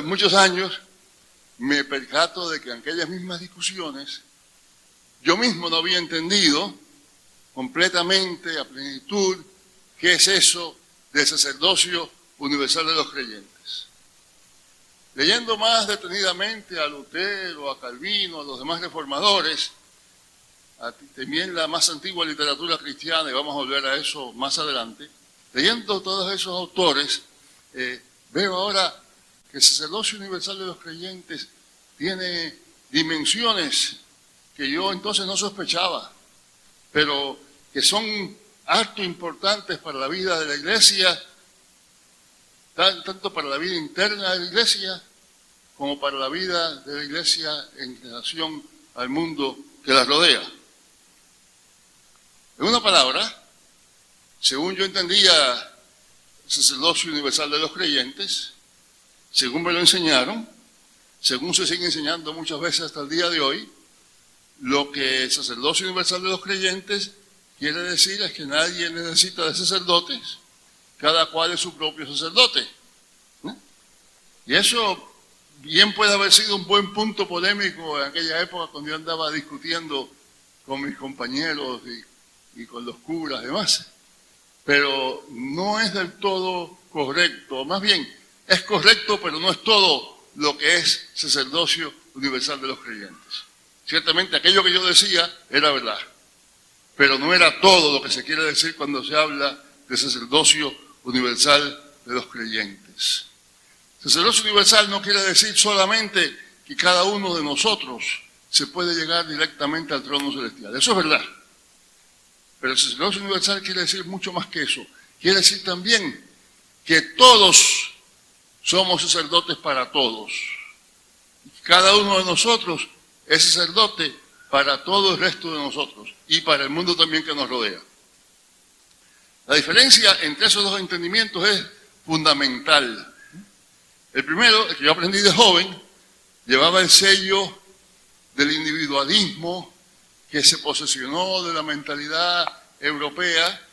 muchos años me percato de que en aquellas mismas discusiones yo mismo no había entendido completamente, a plenitud, qué es eso del sacerdocio universal de los creyentes. Leyendo más detenidamente a Lutero, a Calvino, a los demás reformadores, también la más antigua literatura cristiana, y vamos a volver a eso más adelante, leyendo todos esos autores, veo ahora que el sacerdocio universal de los creyentes tiene dimensiones que yo entonces no sospechaba, pero que son harto importantes para la vida de la Iglesia, tanto para la vida interna de la Iglesia como para la vida de la Iglesia en relación al mundo que la rodea. En una palabra, según yo entendía el sacerdocio universal de los creyentes, según me lo enseñaron, según se sigue enseñando muchas veces hasta el día de hoy, lo que el sacerdocio universal de los creyentes quiere decir es que nadie necesita de sacerdotes, cada cual es su propio sacerdote, ¿no? Y eso bien puede haber sido un buen punto polémico en aquella época cuando yo andaba discutiendo con mis compañeros y con los curas y demás, pero no es del todo correcto, más bien es correcto, pero no es todo lo que es sacerdocio universal de los creyentes. Ciertamente aquello que yo decía era verdad, pero no era todo lo que se quiere decir cuando se habla de sacerdocio universal de los creyentes. Sacerdocio universal no quiere decir solamente que cada uno de nosotros se puede llegar directamente al trono celestial. Eso es verdad. Pero el sacerdocio universal quiere decir mucho más que eso. Quiere decir también que todos somos sacerdotes para todos. Cada uno de nosotros es sacerdote para todo el resto de nosotros y para el mundo también que nos rodea. La diferencia entre esos dos entendimientos es fundamental. El primero, el que yo aprendí de joven, llevaba el sello del individualismo que se posesionó de la mentalidad europea,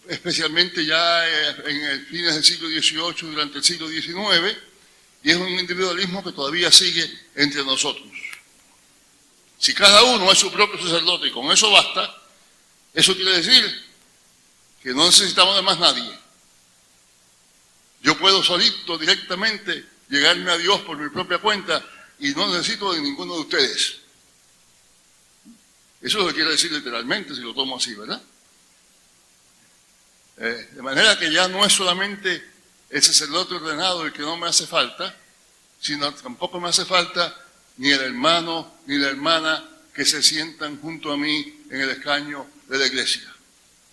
especialmente ya en el fines del siglo XVIII, durante el siglo XIX, y es un individualismo que todavía sigue entre nosotros. Si cada uno es su propio sacerdote y con eso basta, eso quiere decir que no necesitamos de más nadie. Yo puedo solito, directamente, llegarme a Dios por mi propia cuenta y no necesito de ninguno de ustedes. Eso es lo que quiere decir literalmente, si lo tomo así, ¿verdad? De manera que ya no es solamente el sacerdote ordenado el que no me hace falta, sino tampoco me hace falta ni el hermano ni la hermana que se sientan junto a mí en el escaño de la iglesia,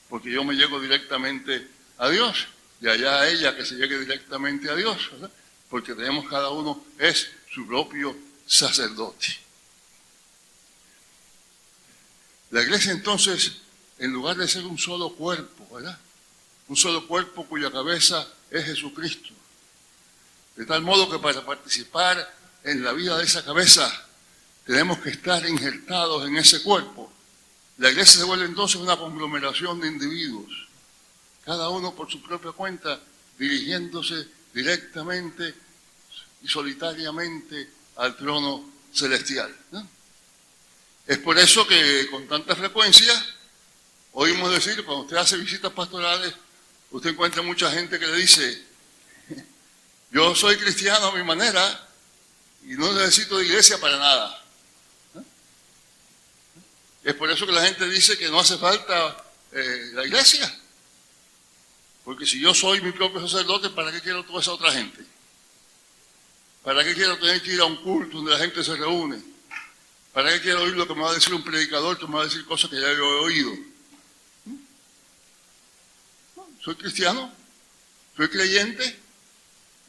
porque yo me llego directamente a Dios y allá a ella que se llegue directamente a Dios, ¿verdad? Porque tenemos cada uno es su propio sacerdote. La iglesia entonces, en lugar de ser un solo cuerpo, ¿verdad? Un solo cuerpo cuya cabeza es Jesucristo. De tal modo que para participar en la vida de esa cabeza tenemos que estar injertados en ese cuerpo. La iglesia se vuelve entonces una conglomeración de individuos, cada uno por su propia cuenta, dirigiéndose directamente y solitariamente al trono celestial, ¿no? Es por eso que con tanta frecuencia oímos decir, cuando usted hace visitas pastorales, usted encuentra mucha gente que le dice: yo soy cristiano a mi manera y no necesito de iglesia para nada. ¿No? Es por eso que la gente dice que no hace falta la iglesia. Porque si yo soy mi propio sacerdote, ¿para qué quiero toda esa otra gente? ¿Para qué quiero tener que ir a un culto donde la gente se reúne? ¿Para qué quiero oír lo que me va a decir un predicador que me va a decir cosas que ya yo he oído? No, soy cristiano, soy creyente,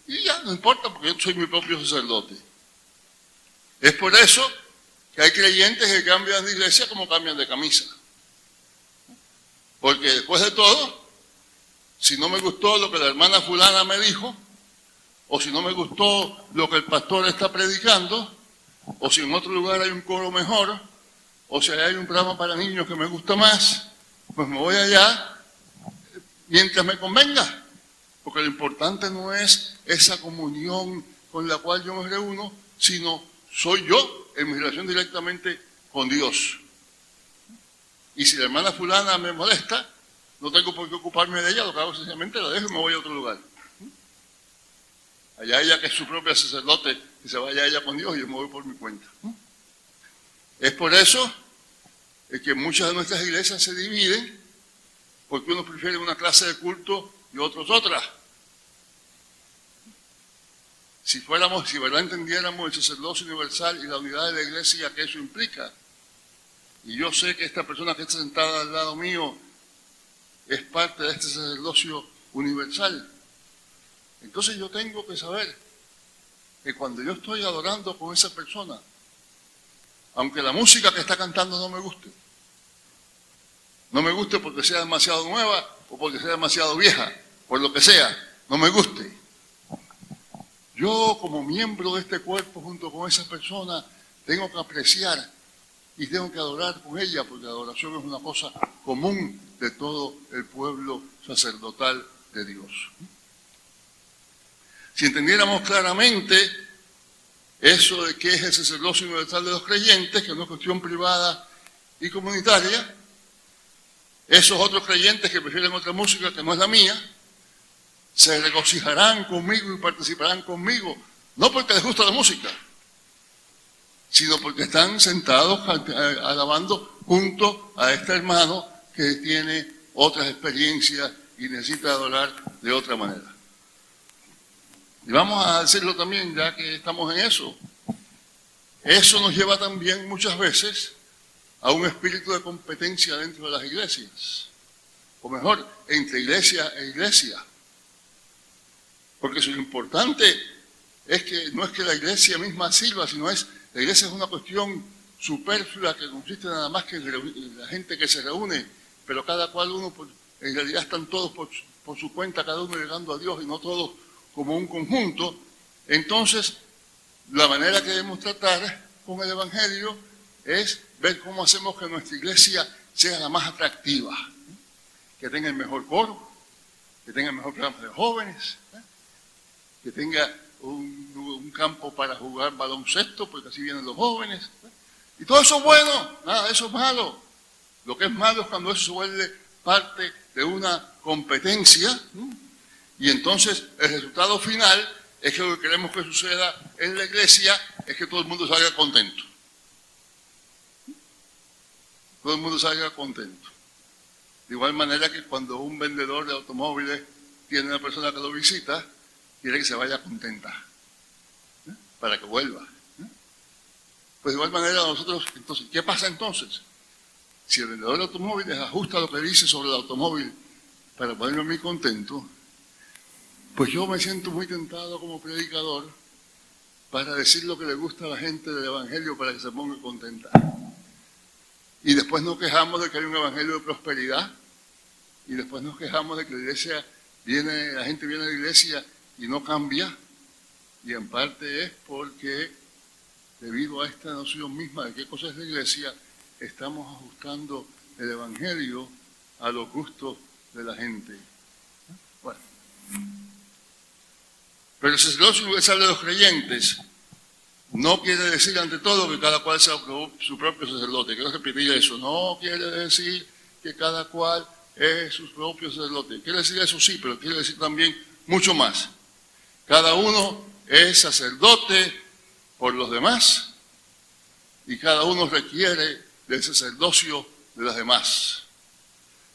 y ya, no importa, porque yo soy mi propio sacerdote. Es por eso que hay creyentes que cambian de iglesia como cambian de camisa. Porque después de todo, si no me gustó lo que la hermana fulana me dijo, o si no me gustó lo que el pastor está predicando, o si en otro lugar hay un coro mejor, o si hay un programa para niños que me gusta más, pues me voy allá mientras me convenga. Porque lo importante no es esa comunión con la cual yo me reúno, sino soy yo en mi relación directamente con Dios. Y si la hermana fulana me molesta, no tengo por qué ocuparme de ella, lo que hago sencillamente la dejo y me voy a otro lugar. Allá ella, que es su propia sacerdote, que se vaya ella con Dios y yo me voy por mi cuenta. Es por eso que muchas de nuestras iglesias se dividen, porque unos prefieren una clase de culto y otros otra. Si verdad entendiéramos el sacerdocio universal y la unidad de la iglesia que eso implica, y yo sé que esta persona que está sentada al lado mío es parte de este sacerdocio universal, entonces yo tengo que saber que cuando yo estoy adorando con esa persona, aunque la música que está cantando no me guste porque sea demasiado nueva o porque sea demasiado vieja, por lo que sea, no me guste. Yo, como miembro de este cuerpo, junto con esa persona, tengo que apreciar y tengo que adorar con ella, porque la adoración es una cosa común de todo el pueblo sacerdotal de Dios. Si entendiéramos claramente eso de qué es el sacerdocio universal de los creyentes, que es una cuestión privada y comunitaria, esos otros creyentes que prefieren otra música que no es la mía, se regocijarán conmigo y participarán conmigo, no porque les gusta la música, sino porque están sentados alabando junto a este hermano que tiene otras experiencias y necesita adorar de otra manera. Y vamos a decirlo también, ya que estamos en eso. Eso nos lleva también muchas veces a un espíritu de competencia dentro de las iglesias, o mejor, entre iglesia e iglesia. Porque lo importante es que no es que la iglesia misma sirva, sino la iglesia es una cuestión superflua que consiste nada más que en la gente que se reúne, pero cada cual en realidad están todos por su cuenta, cada uno llegando a Dios y no todos como un conjunto. Entonces, la manera que debemos tratar con el Evangelio es ver cómo hacemos que nuestra iglesia sea la más atractiva, que tenga el mejor coro, que tenga el mejor programa de jóvenes, que tenga un campo para jugar baloncesto, porque así vienen los jóvenes. Y todo eso es bueno, nada de eso es malo. Lo que es malo es cuando eso se vuelve parte de una competencia, y entonces el resultado final es que lo que queremos que suceda en la iglesia es que todo el mundo salga contento. Todo el mundo salga contento. De igual manera que cuando un vendedor de automóviles tiene una persona que lo visita, quiere que se vaya contenta, para que vuelva. Pues de igual manera nosotros, entonces, ¿qué pasa entonces? Si el vendedor de automóviles ajusta lo que dice sobre el automóvil para ponerme a mí contento, pues yo me siento muy tentado como predicador para decir lo que le gusta a la gente del Evangelio para que se ponga contenta. Y después nos quejamos de que hay un Evangelio de prosperidad, y después nos quejamos de que la gente viene a la iglesia y no cambia, y en parte es porque debido a esta noción misma de qué cosa es la iglesia, estamos ajustando el Evangelio a los gustos de la gente. Bueno, pero el sacerdocio universal de los creyentes no quiere decir ante todo que cada cual sea su propio sacerdote. Quiero repetir eso. No quiere decir que cada cual es su propio sacerdote. Quiere decir eso sí, pero quiere decir también mucho más. Cada uno es sacerdote por los demás y cada uno requiere del sacerdocio de los demás.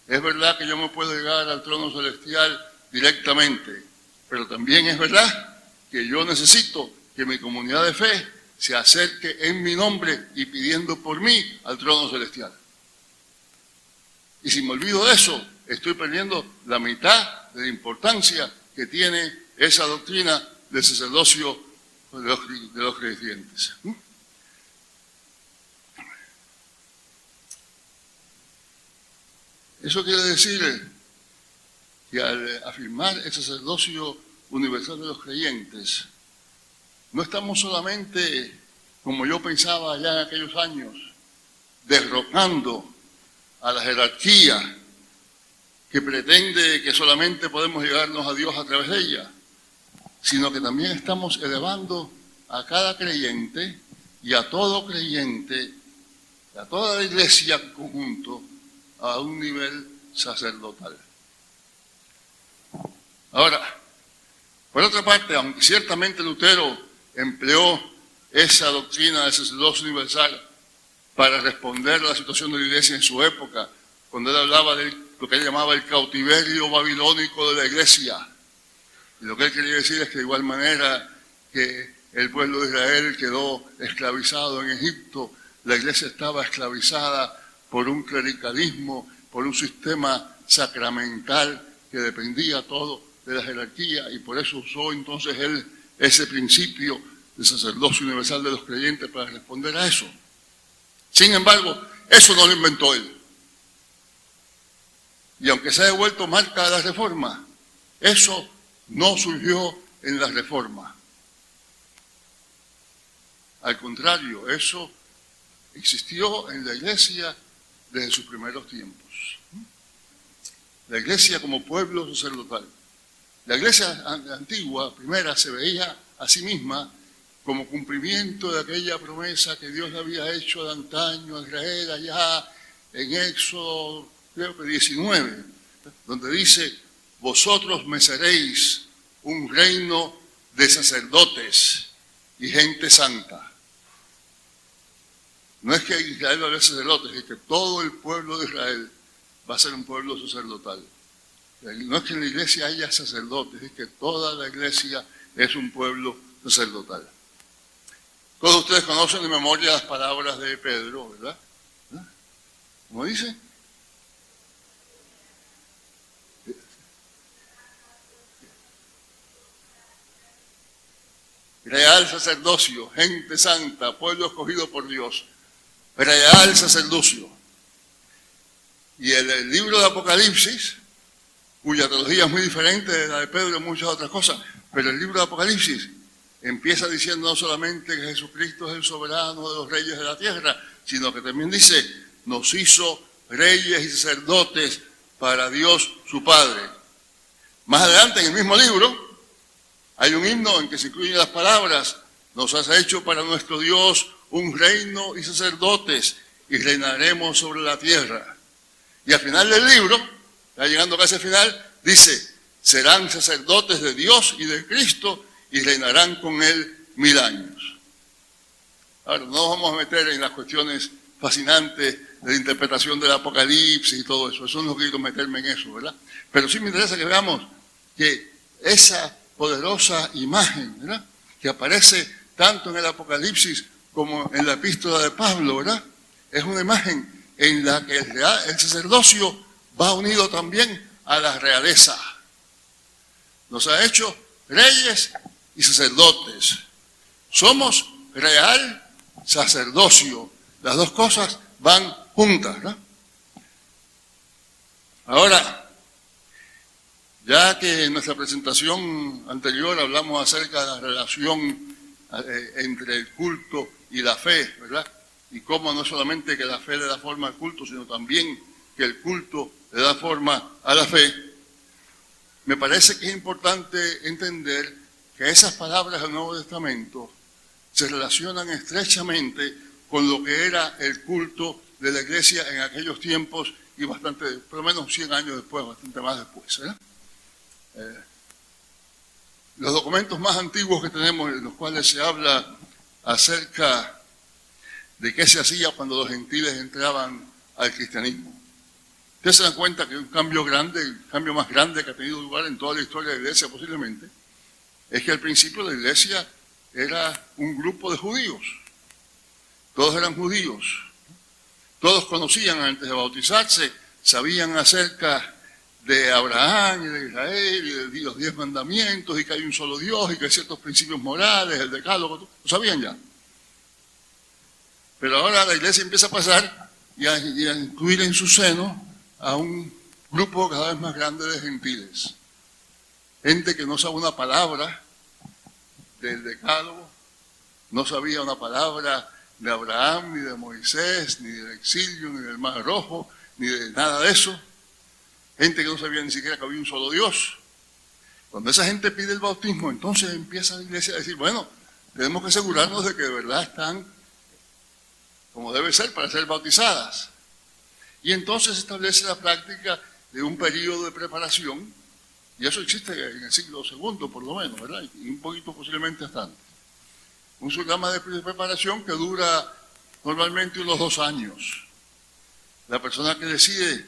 Es verdad que yo me puedo llegar al trono celestial directamente, pero también es verdad que yo necesito que mi comunidad de fe se acerque en mi nombre y pidiendo por mí al trono celestial. Y si me olvido de eso, estoy perdiendo la mitad de la importancia que tiene esa doctrina del sacerdocio de los creyentes. Eso quiere decir que al afirmar el sacerdocio universal de los creyentes, no estamos solamente, como yo pensaba allá en aquellos años, derrocando a la jerarquía que pretende que solamente podemos llegarnos a Dios a través de ella, sino que también estamos elevando a cada creyente y a todo creyente, a toda la iglesia en conjunto, a un nivel sacerdotal. Ahora, por otra parte, aunque ciertamente Lutero empleó esa doctrina del sacerdocio universal para responder a la situación de la iglesia en su época, cuando él hablaba de lo que él llamaba el cautiverio babilónico de la iglesia, y lo que él quería decir es que de igual manera que el pueblo de Israel quedó esclavizado en Egipto, la iglesia estaba esclavizada por un clericalismo, por un sistema sacramental que dependía todo de la jerarquía, y por eso usó entonces él ese principio del sacerdocio universal de los creyentes para responder a eso. Sin embargo, eso no lo inventó él. Y aunque se ha devuelto marca de la Reforma, eso no surgió en la Reforma. Al contrario, eso existió en la iglesia desde sus primeros tiempos. La iglesia como pueblo sacerdotal. La iglesia antigua, primera, se veía a sí misma como cumplimiento de aquella promesa que Dios le había hecho de antaño a Israel allá en Éxodo, creo que 19, donde dice: vosotros me seréis un reino de sacerdotes y gente santa. No es que Israel va a haber sacerdotes, es que todo el pueblo de Israel va a ser un pueblo sacerdotal. No es que en la iglesia haya sacerdotes, es que toda la iglesia es un pueblo sacerdotal. Todos ustedes conocen de memoria las palabras de Pedro, ¿verdad? ¿Cómo dice? Real sacerdocio, gente santa, pueblo escogido por Dios. Real sacerdocio. Y el libro de Apocalipsis, cuya teología es muy diferente de la de Pedro y muchas otras cosas, pero el libro de Apocalipsis empieza diciendo no solamente que Jesucristo es el soberano de los reyes de la tierra, sino que también dice: nos hizo reyes y sacerdotes para Dios su Padre. Más adelante en el mismo libro hay un himno en que se incluyen las palabras: nos has hecho para nuestro Dios un reino y sacerdotes, y reinaremos sobre la tierra. Y al final del libro, ya llegando casi al final, dice: serán sacerdotes de Dios y de Cristo, y reinarán con él 1000 años. Ahora, no nos vamos a meter en las cuestiones fascinantes de la interpretación del Apocalipsis y todo eso. Eso no quiero meterme en eso, ¿verdad? Pero sí me interesa que veamos que esa poderosa imagen, ¿verdad?, que aparece tanto en el Apocalipsis como en la epístola de Pablo, ¿verdad?, es una imagen en la que el sacerdocio va unido también a la realeza. Nos ha hecho reyes y sacerdotes. Somos real sacerdocio. Las dos cosas van juntas, ¿no? Ahora, ya que en nuestra presentación anterior hablamos acerca de la relación entre el culto y la fe, ¿verdad? Y cómo no solamente que la fe le da forma al culto, sino también que el culto le da forma a la fe, me parece que es importante entender que esas palabras del Nuevo Testamento se relacionan estrechamente con lo que era el culto de la iglesia en aquellos tiempos y bastante, por lo menos 100 años después, bastante más después, ¿eh? Los documentos más antiguos que tenemos, en los cuales se habla acerca de qué se hacía cuando los gentiles entraban al cristianismo. Ustedes se dan cuenta que un cambio grande, el cambio más grande que ha tenido lugar en toda la historia de la iglesia posiblemente, es que al principio la iglesia era un grupo de judíos. Todos eran judíos. Todos conocían antes de bautizarse, sabían acerca de Abraham y de Israel y de los 10 mandamientos y que hay un solo Dios y que hay ciertos principios morales, el decálogo, lo sabían ya. Pero ahora la iglesia empieza a pasar y a incluir en su seno a un grupo cada vez más grande de gentiles. Gente que no sabe una palabra del decálogo, no sabía una palabra de Abraham, ni de Moisés, ni del exilio, ni del Mar Rojo, ni de nada de eso. gente que no sabía ni siquiera que había un solo Dios. Cuando esa gente pide el bautismo, entonces empieza la iglesia a decir, bueno, tenemos que asegurarnos de que de verdad están como debe ser para ser bautizadas. Y entonces se establece la práctica de un periodo de preparación, y eso existe en el siglo II por lo menos, ¿verdad? Y un poquito posiblemente hasta antes. Un programa de preparación que dura normalmente unos 2 años. La persona que decide,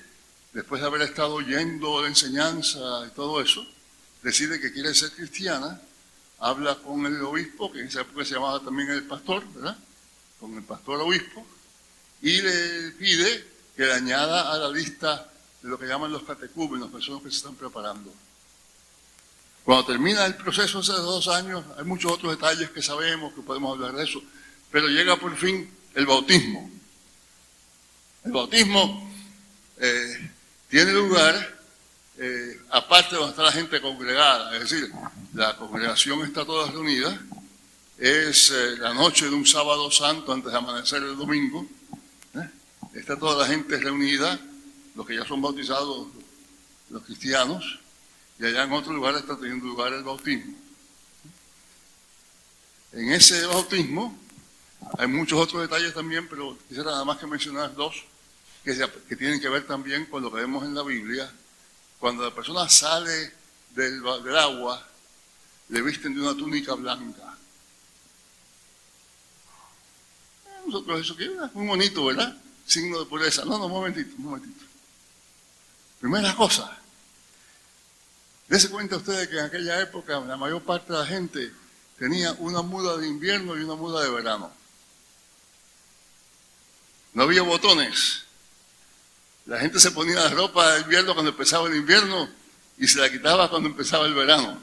después de haber estado oyendo la enseñanza y todo eso, decide que quiere ser cristiana, habla con el obispo, que en esa época se llamaba también el pastor, ¿verdad? Con el pastor obispo, y le pide que le añada a la lista de lo que llaman los catecúmenos, personas que se están preparando. Cuando termina el proceso hace 2 años, hay muchos otros detalles que sabemos, que podemos hablar de eso, pero llega por fin el bautismo. El bautismo tiene lugar aparte de donde está la gente congregada, es decir, la congregación está toda reunida, es la noche de un sábado santo antes de amanecer el domingo, está toda la gente reunida, los que ya son bautizados, los cristianos, y allá en otro lugar está teniendo lugar el bautismo. En ese bautismo hay muchos otros detalles también, pero quisiera nada más que mencionar 2 que tienen que ver también con lo que vemos en la Biblia. Cuando la persona sale del agua, le visten de una túnica blanca. Nosotros eso que es muy bonito, ¿verdad? Signo de pureza. No, un momentito. Primera cosa, dése cuenta ustedes que en aquella época la mayor parte de la gente tenía una muda de invierno y una muda de verano. No había botones. La gente se ponía la ropa de invierno cuando empezaba el invierno y se la quitaba cuando empezaba el verano.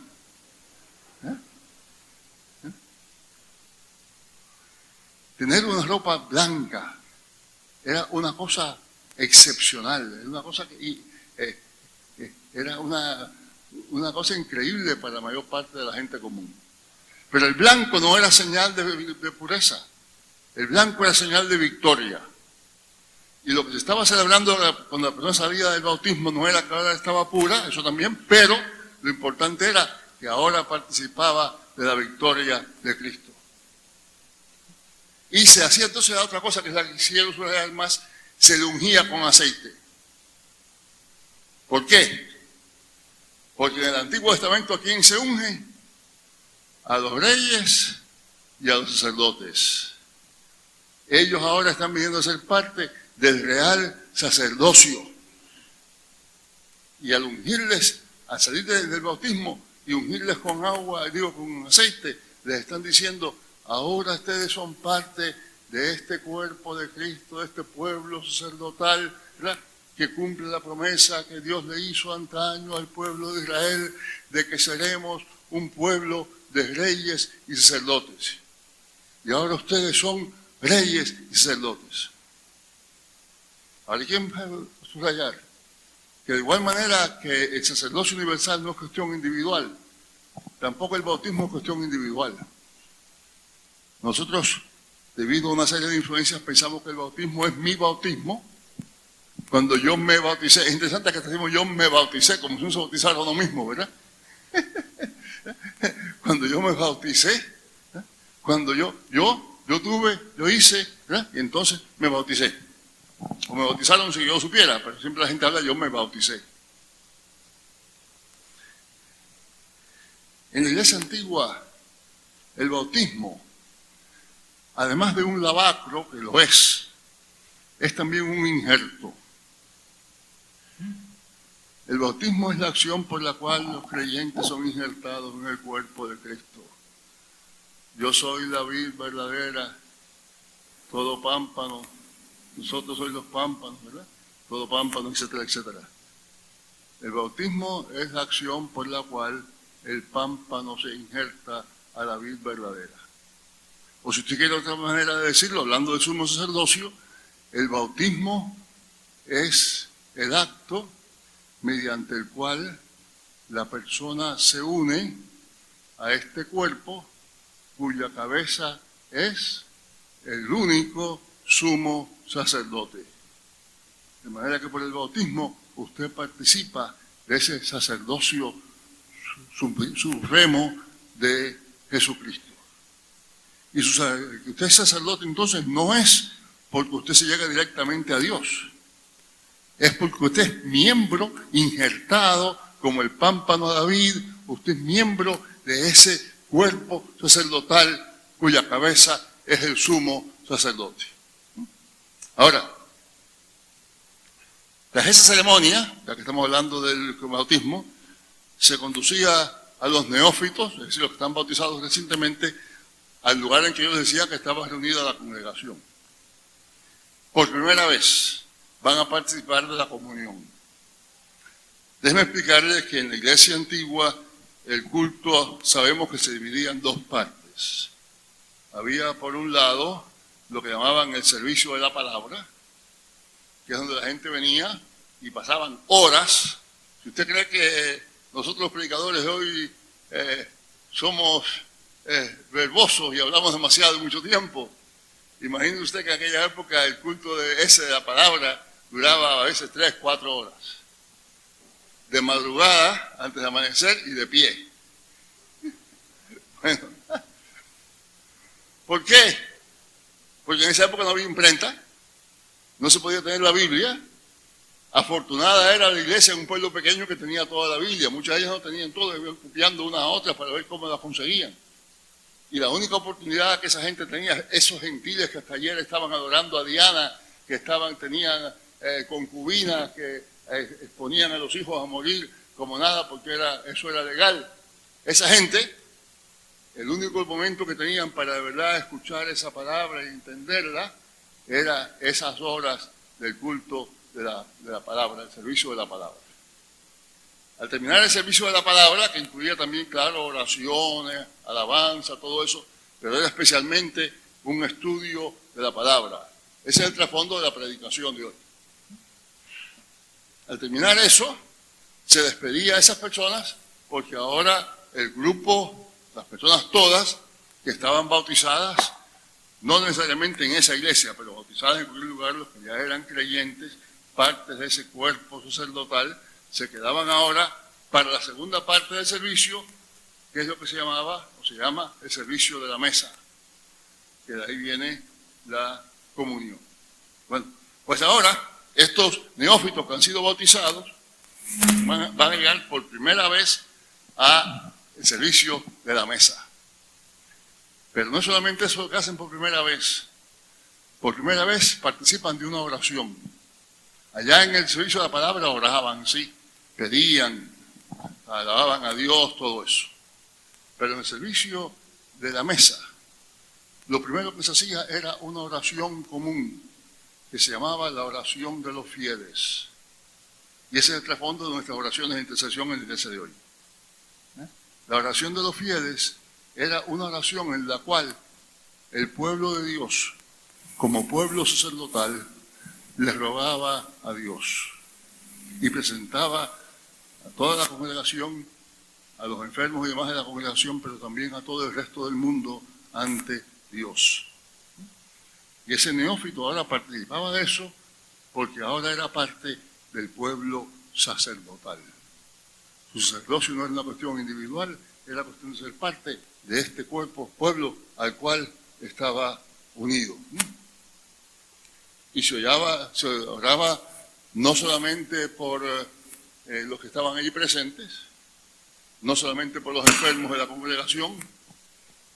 Tener una ropa blanca era una cosa excepcional, era una cosa que era una cosa increíble para la mayor parte de la gente común. Pero el blanco no era señal de pureza, el blanco era señal de victoria. Y lo que se estaba celebrando cuando la persona salía del bautismo no era que ahora estaba pura, eso también, pero lo importante era que ahora participaba de la victoria de Cristo. Y se hacía entonces la otra cosa, que es la que quisiera usar más, se le ungía con aceite. ¿Por qué? Porque en el Antiguo Testamento, ¿a quién se unge? A los reyes y a los sacerdotes. Ellos ahora están viniendo a ser parte del real sacerdocio. Y al ungirles, al salir del bautismo y ungirles con agua, con aceite, les están diciendo, ahora ustedes son parte de este cuerpo de Cristo, de este pueblo sacerdotal, ¿verdad?, que cumple la promesa que Dios le hizo antaño al pueblo de Israel, de que seremos un pueblo de reyes y sacerdotes. Y ahora ustedes son reyes y sacerdotes. Ahora, ¿quién va a subrayar? Que de igual manera que el sacerdocio universal no es cuestión individual, tampoco el bautismo es cuestión individual. Nosotros, debido a una serie de influencias, pensamos que el bautismo es mi bautismo. Cuando yo me bauticé, es interesante que decimos yo me bauticé, como si uno se bautizara a uno mismo, ¿verdad? Cuando yo me bauticé, cuando yo hice, ¿verdad?, y entonces me bauticé. O me bautizaron si yo supiera, pero siempre la gente habla, yo me bauticé. En la iglesia antigua, el bautismo, además de un lavacro, que lo es también un injerto. El bautismo es la acción por la cual los creyentes son injertados en el cuerpo de Cristo. Yo soy la vid verdadera, todo pámpano, nosotros sois los pámpanos, ¿verdad? Todo pámpano, etcétera, etcétera. El bautismo es la acción por la cual el pámpano se injerta a la vid verdadera. O si usted quiere otra manera de decirlo, hablando del sumo sacerdocio, el bautismo es el acto mediante el cual la persona se une a este cuerpo cuya cabeza es el único sumo sacerdote. De manera que por el bautismo usted participa de ese sacerdocio supremo de Jesucristo. Y que usted es sacerdote entonces no es porque usted se llega directamente a Dios, es porque usted es miembro injertado como el pámpano de David, usted es miembro de ese cuerpo sacerdotal cuya cabeza es el sumo sacerdote. Ahora, tras esa ceremonia, ya que estamos hablando del bautismo, se conducía a los neófitos, es decir, los que están bautizados recientemente, al lugar en que yo les decía que estaba reunida la congregación. Por primera vez van a participar de la comunión. Déjenme explicarles que en la iglesia antigua el culto sabemos que se dividía en dos partes. Había por un lado lo que llamaban el servicio de la palabra, que es donde la gente venía y pasaban horas. Si usted cree que nosotros los predicadores de hoy somos verbosos y hablamos demasiado en mucho tiempo, imagine usted que en aquella época el culto de la palabra duraba a veces 3, 4 horas. De madrugada, antes de amanecer y de pie. Bueno, ¿por qué? Porque en esa época no había imprenta, no se podía tener la Biblia. Afortunada era la iglesia en un pueblo pequeño que tenía toda la Biblia. Muchas de ellas no tenían todo, iban copiando unas a otras para ver cómo la conseguían. Y la única oportunidad que esa gente tenía, esos gentiles que hasta ayer estaban adorando a Diana, que tenían concubinas, que exponían a los hijos a morir como nada porque eso era legal. Esa gente, el único momento que tenían para de verdad escuchar esa palabra y entenderla, era esas horas del culto de la palabra, el servicio de la palabra. Al terminar el servicio de la palabra, que incluía también, claro, oraciones, alabanza, todo eso, pero era especialmente un estudio de la palabra. Ese es el trasfondo de la predicación de hoy. Al terminar eso, se despedía a esas personas porque ahora el grupo, las personas todas que estaban bautizadas, no necesariamente en esa iglesia, pero bautizadas en cualquier lugar, los que ya eran creyentes, partes de ese cuerpo sacerdotal, se quedaban ahora para la segunda parte del servicio, que es lo que se llamaba, o se llama, el servicio de la mesa, que de ahí viene la comunión. Bueno, pues ahora, estos neófitos que han sido bautizados van a llegar por primera vez al servicio de la mesa. Pero no solamente eso lo que hacen por primera vez participan de una oración. Allá en el servicio de la palabra oraban, sí, pedían, alababan a Dios, todo eso. Pero en el servicio de la mesa, lo primero que se hacía era una oración común, que se llamaba la oración de los fieles. Y ese es el trasfondo de nuestras oraciones de intercesión en la iglesia de hoy. La oración de los fieles era una oración en la cual el pueblo de Dios, como pueblo sacerdotal, le rogaba a Dios y presentaba a toda la congregación, a los enfermos y demás de la congregación, pero también a todo el resto del mundo ante Dios. Y ese neófito ahora participaba de eso porque ahora era parte del pueblo sacerdotal. Su sacerdocio no era una cuestión individual, era cuestión de ser parte de este pueblo al cual estaba unido. Y se oraba no solamente por los que estaban allí presentes, no solamente por los enfermos de la congregación,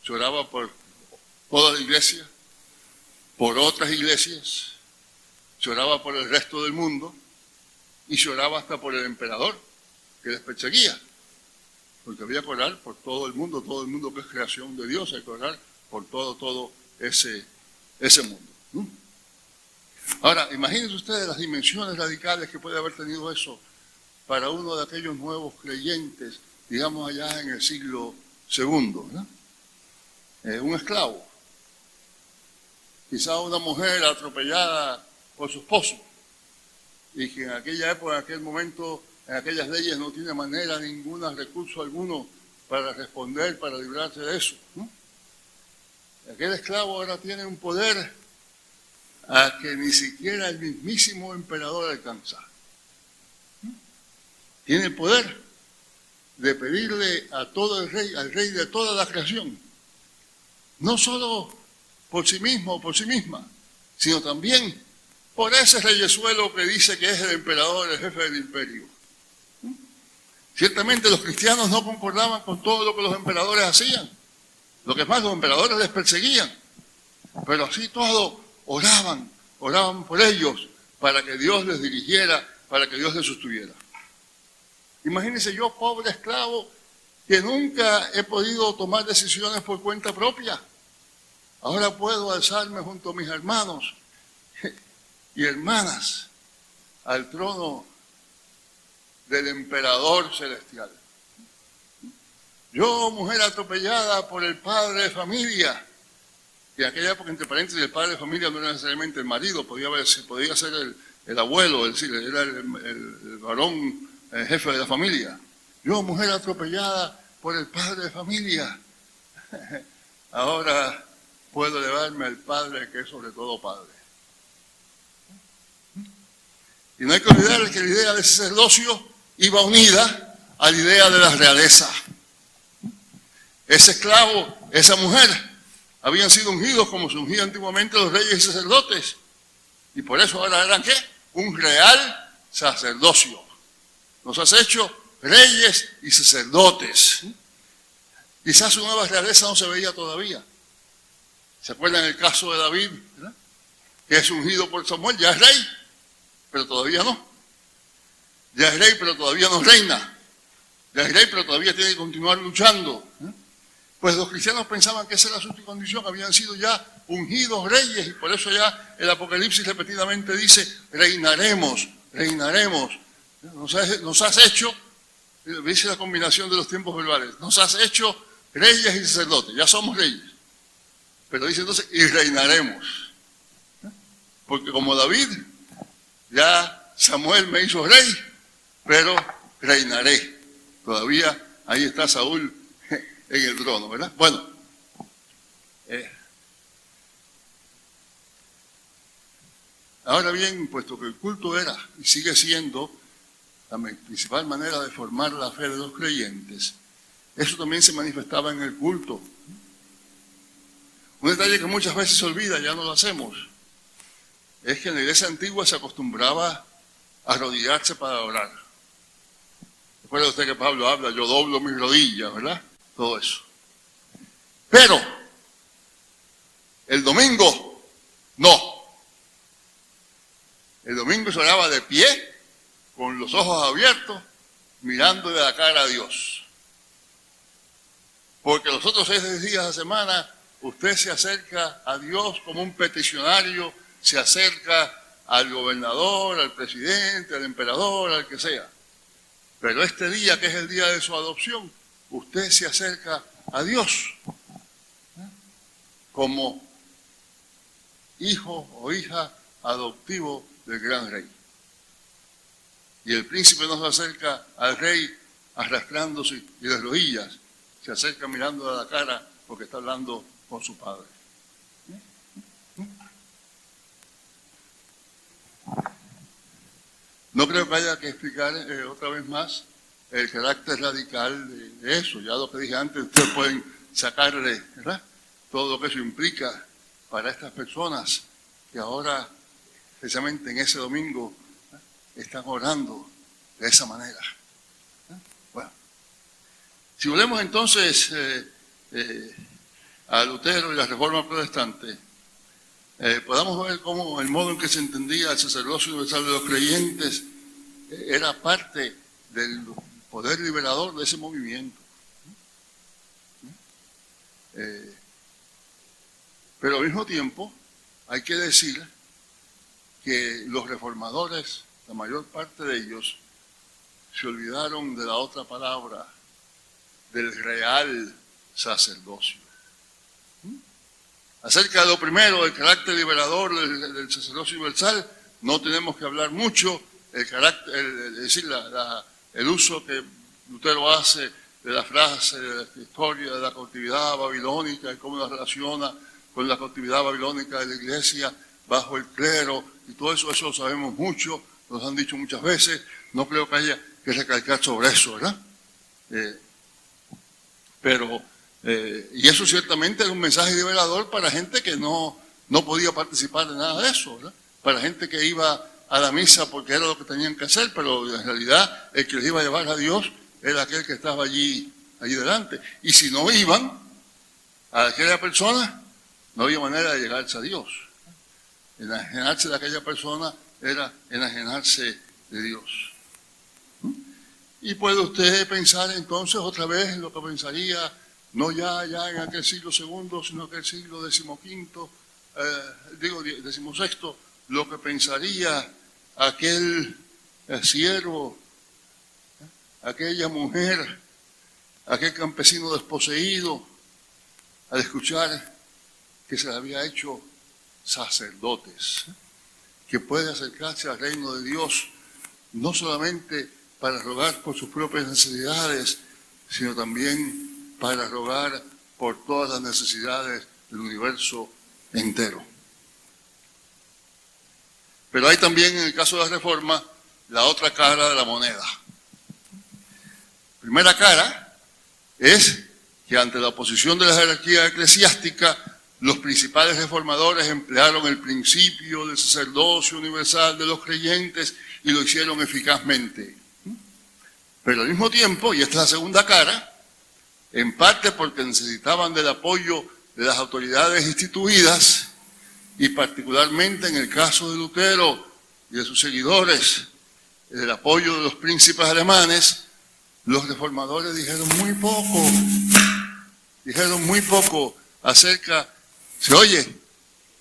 se oraba por toda la iglesia, por otras iglesias, se oraba por el resto del mundo y se oraba hasta por el emperador que les perseguía, porque había que orar por todo el mundo que es creación de Dios, hay que orar por todo ese mundo. Ahora, imagínense ustedes las dimensiones radicales que puede haber tenido eso para uno de aquellos nuevos creyentes, digamos allá en el siglo II, ¿no? Un esclavo, quizá una mujer atropellada por su esposo, y que en aquella época, en aquel momento, en aquellas leyes no tiene manera ninguna, recurso alguno para responder, para librarse de eso, ¿no? Aquel esclavo ahora tiene un poder a que ni siquiera el mismísimo emperador alcanza. tiene el poder de pedirle a todo el rey, al rey de toda la creación, no solo por sí mismo o por sí misma, sino también por ese reyesuelo que dice que es el emperador, el jefe del imperio. Ciertamente los cristianos no concordaban con todo lo que los emperadores hacían. Lo que más, los emperadores les perseguían. Pero así todo, oraban por ellos para que Dios les dirigiera, para que Dios les sostuviera. Imagínense yo, pobre esclavo, que nunca he podido tomar decisiones por cuenta propia. Ahora puedo alzarme junto a mis hermanos y hermanas al trono del emperador celestial. Yo, mujer atropellada por el padre de familia, que en aquella época, entre paréntesis, el padre de familia no era necesariamente el marido, podía ser el abuelo, es decir, era el varón, el jefe de la familia. Yo, mujer atropellada por el padre de familia, ahora puedo elevarme al Padre que es sobre todo Padre. Y no hay que olvidar que la idea del sacerdocio iba unida a la idea de la realeza. Ese esclavo, esa mujer, habían sido ungidos como se ungían antiguamente los reyes y sacerdotes. Y por eso ahora eran ¿qué? Un real sacerdocio. Nos has hecho reyes y sacerdotes. Quizás su nueva realeza no se veía todavía. ¿Se acuerdan el caso de David? ¿Verdad? Que es ungido por Samuel, ya es rey, pero todavía no. Ya es rey, pero todavía no reina. Ya es rey, pero todavía tiene que continuar luchando. Pues los cristianos pensaban que esa era su condición, habían sido ya ungidos reyes, y por eso ya el Apocalipsis repetidamente dice, reinaremos, reinaremos. Nos has hecho, dice la combinación de los tiempos verbales, nos has hecho reyes y sacerdotes, ya somos reyes. Pero dice entonces, y reinaremos. Porque como David, ya Samuel me hizo rey, pero reinaré. Todavía ahí está Saúl en el trono, ¿verdad? Bueno, ahora bien, puesto que el culto era y sigue siendo la principal manera de formar la fe de los creyentes, eso también se manifestaba en el culto. Un detalle que muchas veces se olvida, ya no lo hacemos, es que en la iglesia antigua se acostumbraba a arrodillarse para orar. Recuerda usted que Pablo habla, yo doblo mis rodillas, ¿verdad? Todo eso. Pero el domingo, no. El domingo se oraba de pie, con los ojos abiertos, mirando de la cara a Dios. Porque los otros 6 días de la semana, usted se acerca a Dios como un peticionario, se acerca al gobernador, al presidente, al emperador, al que sea. Pero este día, que es el día de su adopción, usted se acerca a Dios como hijo o hija adoptivo del gran rey. Y el príncipe no se acerca al rey arrastrándose y de rodillas, se acerca mirando a la cara porque está hablando con su padre. No creo que haya que explicar otra vez más el carácter radical de eso. Ya lo que dije antes, ustedes pueden sacarle, ¿verdad?, todo lo que eso implica para estas personas que ahora, precisamente en ese domingo, están orando de esa manera. Bueno, si volvemos entonces a Lutero y la Reforma Protestante, podamos ver cómo el modo en que se entendía el sacerdocio universal de los creyentes era parte del poder liberador de ese movimiento. Pero al mismo tiempo hay que decir que los reformadores, la mayor parte de ellos, se olvidaron de la otra palabra, del real sacerdocio. Acerca de lo primero, el carácter liberador del sacerdocio universal, no tenemos que hablar mucho. El carácter, es decir, el uso que Lutero hace de la frase, de la historia de la cautividad babilónica y cómo la relaciona con la cautividad babilónica de la iglesia bajo el clero y todo eso, eso lo sabemos mucho, nos han dicho muchas veces. No creo que haya que recalcar sobre eso, ¿verdad? Y eso ciertamente era un mensaje liberador para gente que no podía participar de nada de eso, ¿verdad? Para gente que iba a la misa porque era lo que tenían que hacer, pero en realidad el que les iba a llevar a Dios era aquel que estaba allí delante. Y si no iban a aquella persona, no había manera de llegarse a Dios. Enajenarse de aquella persona era enajenarse de Dios. Y puede usted pensar entonces otra vez en lo que pensaría, no ya en aquel siglo segundo, sino aquel siglo XVI, lo que pensaría aquel siervo, aquella mujer, aquel campesino desposeído, al escuchar que se le había hecho sacerdotes, que puede acercarse al reino de Dios, no solamente para rogar por sus propias necesidades, sino también para rogar por todas las necesidades del universo entero. Pero hay también, en el caso de la Reforma, la otra cara de la moneda. Primera cara es que ante la oposición de la jerarquía eclesiástica, los principales reformadores emplearon el principio del sacerdocio universal de los creyentes y lo hicieron eficazmente. Pero al mismo tiempo, y esta es la segunda cara, en parte porque necesitaban del apoyo de las autoridades instituidas, y particularmente en el caso de Lutero y de sus seguidores, el apoyo de los príncipes alemanes, los reformadores dijeron muy poco acerca, ¿se oye?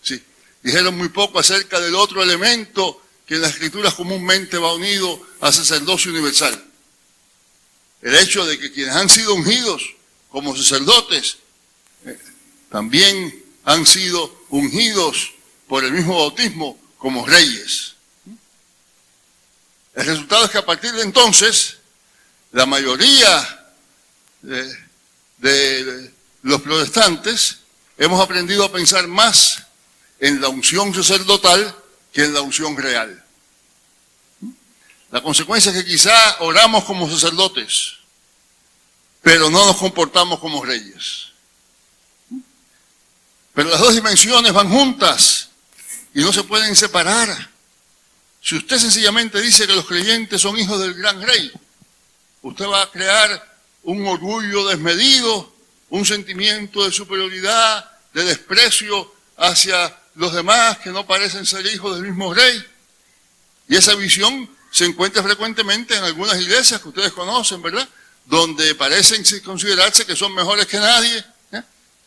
Sí, dijeron muy poco acerca del otro elemento que en las Escrituras comúnmente va unido al sacerdocio universal. El hecho de que quienes han sido ungidos como sacerdotes también han sido ungidos por el mismo bautismo como reyes. El resultado es que a partir de entonces, la mayoría de los protestantes hemos aprendido a pensar más en la unción sacerdotal que en la unción real. La consecuencia es que quizá oramos como sacerdotes, pero no nos comportamos como reyes. Pero las dos dimensiones van juntas y no se pueden separar. Si usted sencillamente dice que los creyentes son hijos del gran rey, usted va a crear un orgullo desmedido, un sentimiento de superioridad, de desprecio hacia los demás que no parecen ser hijos del mismo rey. Y esa visión se encuentra frecuentemente en algunas iglesias que ustedes conocen, ¿verdad? Donde parecen considerarse que son mejores que nadie,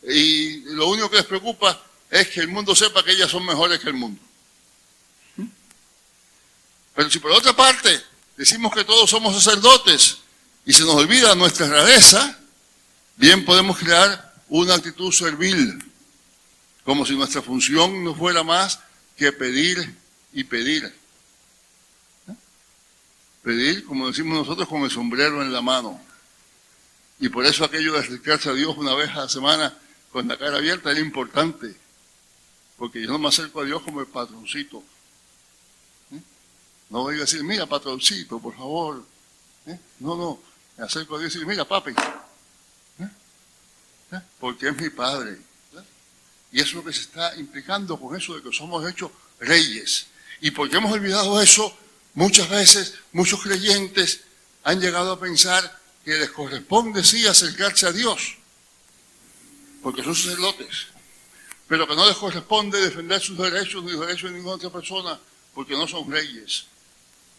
y lo único que les preocupa es que el mundo sepa que ellas son mejores que el mundo. Pero si por otra parte decimos que todos somos sacerdotes y se nos olvida nuestra rareza, bien podemos crear una actitud servil, como si nuestra función no fuera más que pedir y pedir. Pedir, como decimos nosotros, con el sombrero en la mano. Y por eso aquello de acercarse a Dios una vez a la semana con la cara abierta era importante, porque yo no me acerco a Dios como el patroncito. No voy a decir, mira, patroncito, por favor. No, me acerco a Dios y decir, mira, papi, porque es mi padre. Y eso es lo que se está implicando con eso de que somos hechos reyes. Y porque hemos olvidado eso, muchas veces, muchos creyentes han llegado a pensar que les corresponde sí acercarse a Dios, porque son sacerdotes, pero que no les corresponde defender sus derechos ni los derechos de ninguna otra persona, porque no son reyes,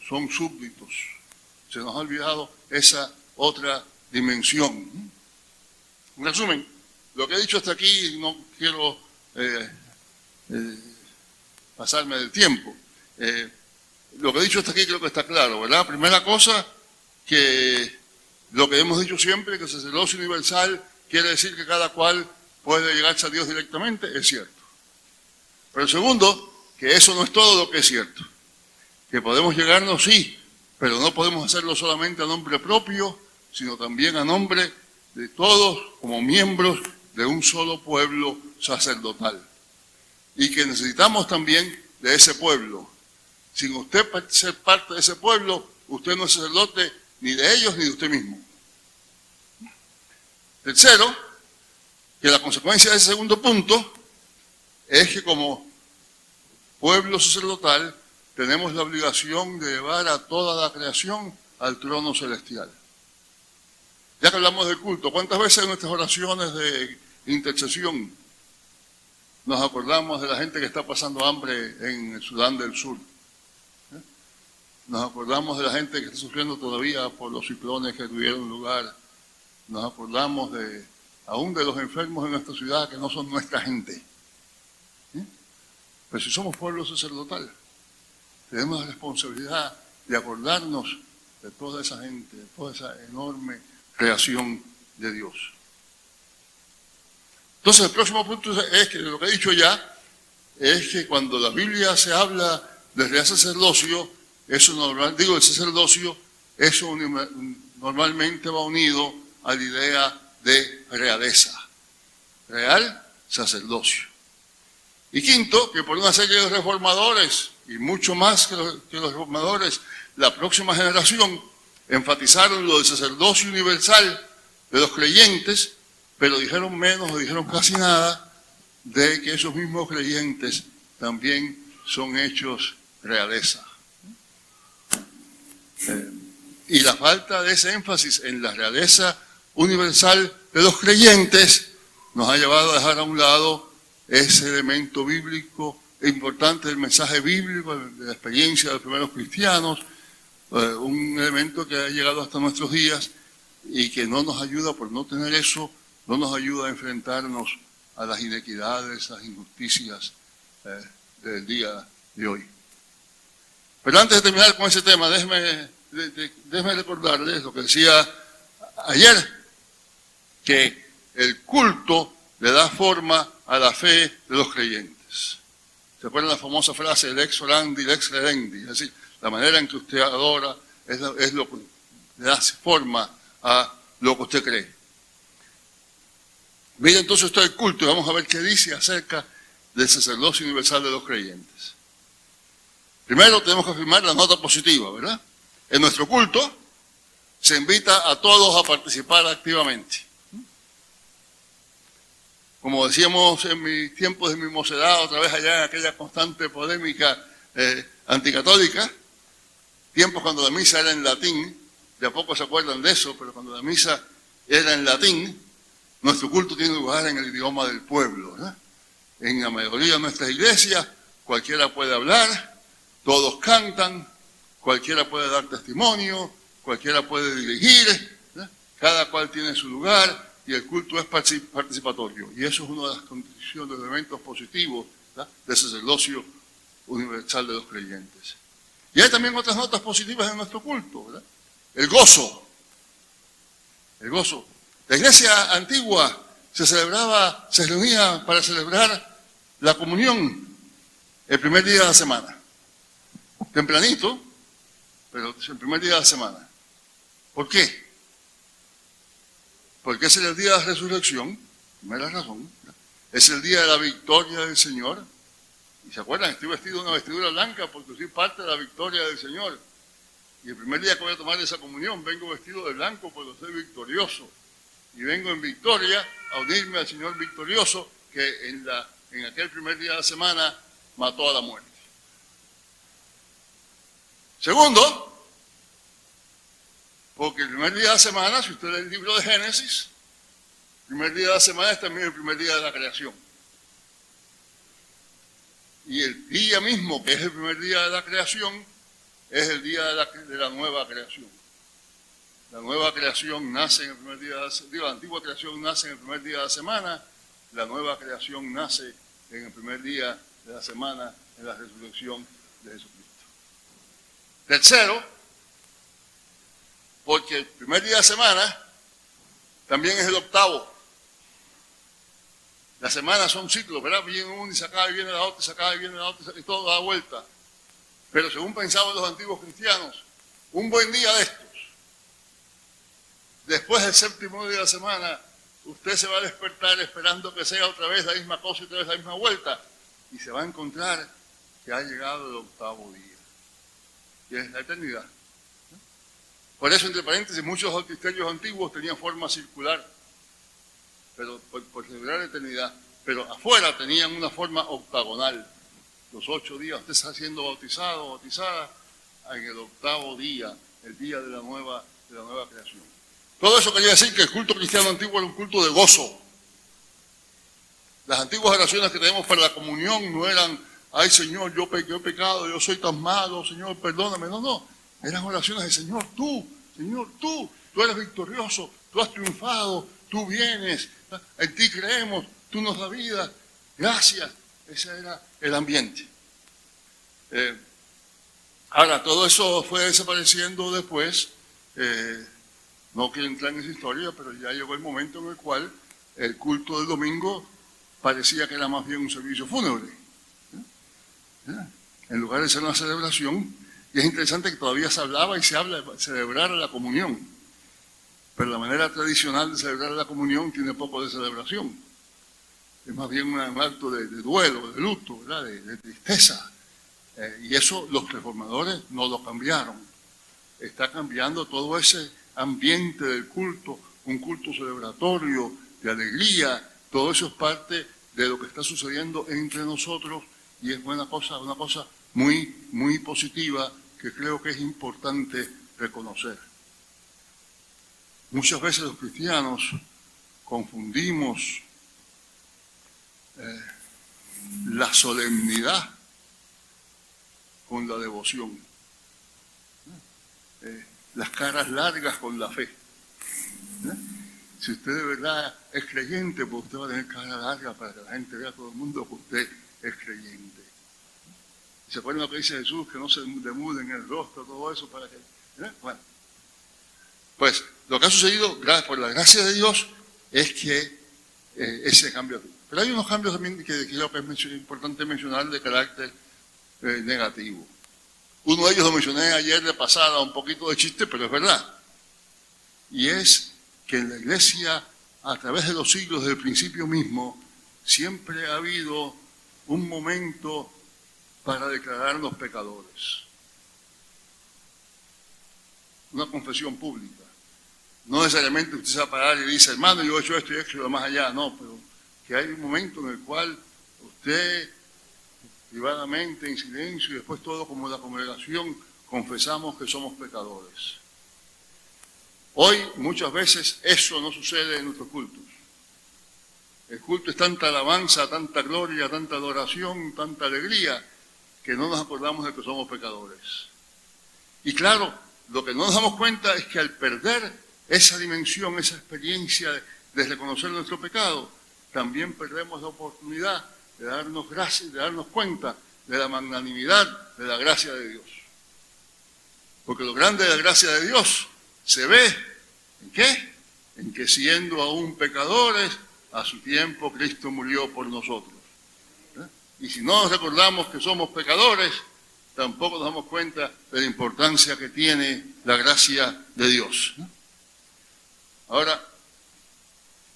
son súbditos. Se nos ha olvidado esa otra dimensión. En resumen, lo que he dicho hasta aquí, no quiero pasarme del tiempo. Lo que he dicho hasta aquí creo que está claro, ¿verdad? Primera cosa, que lo que hemos dicho siempre, que el sacerdocio universal quiere decir que cada cual puede llegarse a Dios directamente, es cierto. Pero segundo, que eso no es todo lo que es cierto. Que podemos llegarnos, sí, pero no podemos hacerlo solamente a nombre propio, sino también a nombre de todos como miembros de un solo pueblo sacerdotal. Y que necesitamos también de ese pueblo. Sin usted ser parte de ese pueblo, usted no es sacerdote ni de ellos ni de usted mismo. Tercero, que la consecuencia de ese segundo punto es que como pueblo sacerdotal tenemos la obligación de llevar a toda la creación al trono celestial. Ya que hablamos del culto, ¿cuántas veces en nuestras oraciones de intercesión nos acordamos de la gente que está pasando hambre en Sudán del Sur? Nos acordamos de la gente que está sufriendo todavía por los ciclones que tuvieron lugar. Nos acordamos aún de los enfermos en nuestra ciudad que no son nuestra gente. Pero si somos pueblo sacerdotal, tenemos la responsabilidad de acordarnos de toda esa gente, de toda esa enorme creación de Dios. Entonces el próximo punto es que lo que he dicho ya, es que cuando la Biblia se habla de real sacerdocio, el sacerdocio, eso normalmente va unido a la idea de realeza. Real sacerdocio. Y quinto, que por una serie de reformadores, y mucho más que los reformadores, la próxima generación enfatizaron lo del sacerdocio universal de los creyentes, pero dijeron menos o dijeron casi nada de que esos mismos creyentes también son hechos realeza. Y la falta de ese énfasis en la realeza universal de los creyentes nos ha llevado a dejar a un lado ese elemento bíblico importante del mensaje bíblico, de la experiencia de los primeros cristianos, un elemento que ha llegado hasta nuestros días y que no nos ayuda, por no tener eso, no nos ayuda a enfrentarnos a las inequidades, las injusticias del día de hoy. Pero antes de terminar con ese tema, déjeme recordarles lo que decía ayer, que el culto le da forma a la fe de los creyentes. ¿Se acuerdan la famosa frase, el ex orandi, el ex credendi? Es decir, la manera en que usted adora es lo que le da forma a lo que usted cree. Mire entonces usted el culto y vamos a ver qué dice acerca del sacerdocio universal de los creyentes. Primero tenemos que afirmar la nota positiva, ¿verdad? En nuestro culto se invita a todos a participar activamente. Como decíamos en mis tiempos de mi mocedad, otra vez allá en aquella constante polémica anticatólica, tiempos cuando la misa era en latín, de a poco se acuerdan de eso, pero cuando la misa era en latín, nuestro culto tiene lugar en el idioma del pueblo, ¿verdad? En la mayoría de nuestras iglesias, cualquiera puede hablar, todos cantan, cualquiera puede dar testimonio, cualquiera puede dirigir, ¿verdad? Cada cual tiene su lugar y el culto es participatorio. Y eso es una de las condiciones, de eventos positivos, ¿verdad?, del sacerdocio universal de los creyentes. Y hay también otras notas positivas en nuestro culto, ¿verdad? El gozo. El gozo. La iglesia antigua se reunía para celebrar la comunión el primer día de la semana. Tempranito, pero es el primer día de la semana. ¿Por qué? Porque es el día de la resurrección, primera razón. Es el día de la victoria del Señor. Y se acuerdan, estoy vestido de una vestidura blanca porque soy parte de la victoria del Señor. Y el primer día que voy a tomar esa comunión, vengo vestido de blanco porque soy victorioso. Y vengo en victoria a unirme al Señor victorioso que en aquel primer día de la semana mató a la muerte. Segundo, porque el primer día de la semana, si usted lee el libro de Génesis, el primer día de la semana es también el primer día de la creación. Y el día mismo, que es el primer día de la creación, es el día de la nueva creación. La nueva creación nace en el primer día la antigua creación nace en el primer día de la semana, la nueva creación nace en el primer día de la semana, en la resurrección de Jesucristo. Tercero, porque el primer día de la semana también es el octavo. Las semanas son ciclos, ¿verdad? Viene uno y se acaba y viene la otra, se acaba y viene la otra, y todo da vuelta. Pero según pensaban los antiguos cristianos, un buen día de estos, después del séptimo día de la semana, usted se va a despertar esperando que sea otra vez la misma cosa y otra vez la misma vuelta, y se va a encontrar que ha llegado el octavo día, que es la eternidad. Por eso, entre paréntesis, muchos bautisterios antiguos tenían forma circular, pero por celebrar la eternidad. Pero afuera tenían una forma octagonal. Los 8 días usted está siendo bautizado o bautizada en el 8º día, el día de la nueva creación. Todo eso quería decir que el culto cristiano antiguo era un culto de gozo. Las antiguas oraciones que tenemos para la comunión no eran, ay Señor, yo he pecado, yo soy tan malo, Señor, perdóname. No. Eran oraciones de Señor, tú eres victorioso, tú has triunfado, tú vienes, en ti creemos, tú nos das vida, gracias. Ese era el ambiente. Ahora, todo eso fue desapareciendo después. No quiero entrar en esa historia, pero ya llegó el momento en el cual el culto del domingo parecía que era más bien un servicio fúnebre. En lugar de ser una celebración, y es interesante que todavía se hablaba y se habla de celebrar la comunión. Pero la manera tradicional de celebrar la comunión tiene poco de celebración. Es más bien un acto de duelo, de luto, ¿verdad? De tristeza. Y eso los reformadores no lo cambiaron. Está cambiando todo ese ambiente del culto, un culto celebratorio, de alegría. Todo eso es parte de lo que está sucediendo entre nosotros y es una cosa muy, muy positiva que creo que es importante reconocer. Muchas veces los cristianos confundimos la solemnidad con la devoción, las caras largas con la fe. Si usted de verdad es creyente, pues usted va a tener cara larga para que la gente vea a todo el mundo que usted es creyente. ¿Se acuerdan lo que dice Jesús? Que no se demuden el rostro, todo eso para que... Bueno, pues lo que ha sucedido, por la gracia de Dios, es que ese cambio. Pero hay unos cambios también que creo que es importante mencionar de carácter negativo. Uno de ellos lo mencioné ayer de pasada, un poquito de chiste, pero es verdad. Y es que en la iglesia, a través de los siglos, desde el principio mismo, siempre ha habido un momento para declararnos pecadores. Una confesión pública. No necesariamente usted se va a parar y dice, hermano, yo he hecho esto y esto y lo más allá. No, pero que hay un momento en el cual usted, privadamente, en silencio, y después todo como la congregación, confesamos que somos pecadores. Hoy, muchas veces, eso no sucede en nuestros cultos. El culto es tanta alabanza, tanta gloria, tanta adoración, tanta alegría, que no nos acordamos de que somos pecadores. Y claro, lo que no nos damos cuenta es que al perder esa dimensión, esa experiencia de reconocer nuestro pecado, también perdemos la oportunidad de darnos gracia, de darnos cuenta de la magnanimidad de la gracia de Dios. Porque lo grande de la gracia de Dios se ve ¿en qué? En que siendo aún pecadores, a su tiempo Cristo murió por nosotros. Y si no nos recordamos que somos pecadores, tampoco nos damos cuenta de la importancia que tiene la gracia de Dios. Ahora,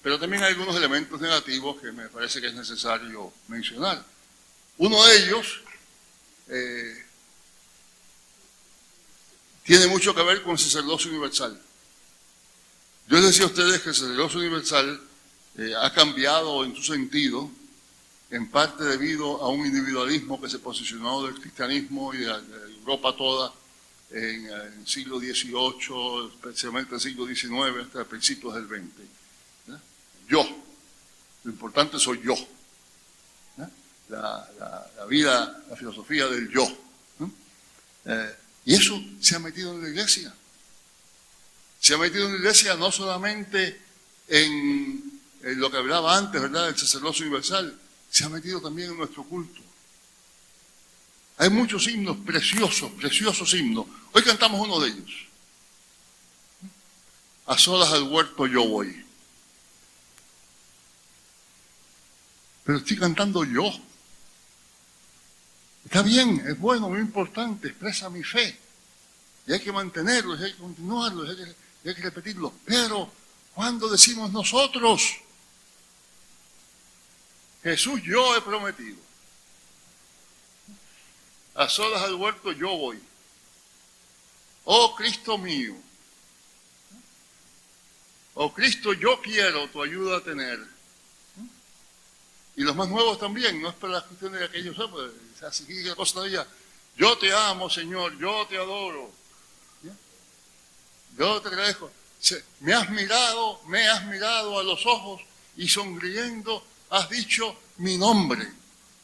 pero también hay algunos elementos negativos que me parece que es necesario mencionar. Uno de ellos tiene mucho que ver con el sacerdocio universal. Yo les decía a ustedes que el sacerdocio universal ha cambiado en su sentido, en parte debido a un individualismo que se posicionó del cristianismo y de Europa toda en el siglo XVIII, especialmente el siglo XIX, hasta principios del XX. Yo, lo importante soy yo. La vida, la filosofía del yo. Y eso se ha metido en la iglesia. Se ha metido en la iglesia no solamente en lo que hablaba antes, ¿verdad?, del sacerdocio universal, se ha metido también en nuestro culto. Hay muchos himnos preciosos, preciosos himnos. Hoy cantamos uno de ellos. A solas al huerto yo voy. Pero estoy cantando yo. Está bien, es bueno, muy importante, expresa mi fe. Y hay que mantenerlo, y hay que continuarlo, y hay que repetirlo. Pero, ¿cuándo decimos nosotros? Jesús, yo he prometido. A solas al huerto yo voy. Oh Cristo mío, Oh Cristo, yo quiero tu ayuda a tener. Y los más nuevos también, no es para las cuestiones de aquellos, pues, así que la cosa todavía. Yo te amo, Señor, yo te adoro. ¿Ya? Yo te agradezco. Me has mirado a los ojos y sonriendo has dicho mi nombre.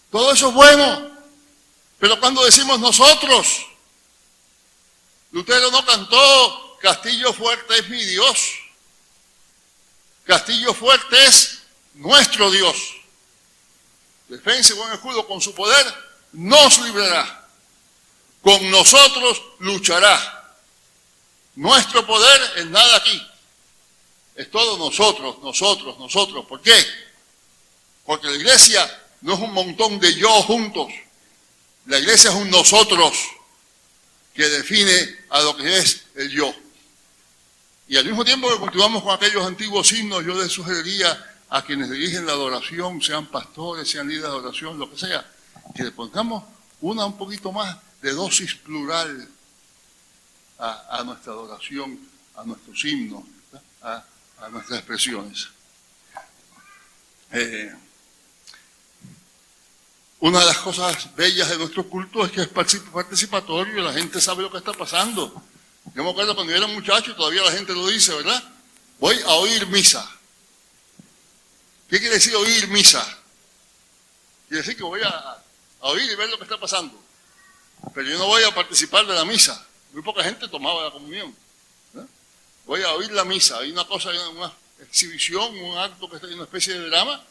Todo eso es bueno, pero cuando decimos nosotros, Lutero no cantó, Castillo fuerte es mi Dios. Castillo fuerte es nuestro Dios. Defensa y buen escudo, con su poder nos librará. Con nosotros luchará. Nuestro poder es nada aquí. Es todo nosotros. ¿Por qué? Porque la iglesia no es un montón de yo juntos. La iglesia es un nosotros que define a lo que es el yo. Y al mismo tiempo que continuamos con aquellos antiguos signos, yo les sugeriría a quienes dirigen la adoración, sean pastores, sean líderes de adoración, lo que sea, que le pongamos un poquito más de dosis plural a nuestra adoración, a nuestros himnos, a nuestras expresiones. Una de las cosas bellas de nuestro culto es que es participatorio y la gente sabe lo que está pasando. Yo me acuerdo cuando yo era muchacho, todavía la gente lo dice, ¿verdad? Voy a oír misa. ¿Qué quiere decir oír misa? Quiere decir que voy a oír y ver lo que está pasando. Pero yo no voy a participar de la misa. Muy poca gente tomaba la comunión. ¿No? Voy a oír la misa. Hay una cosa, una exhibición, un acto que es una especie de drama.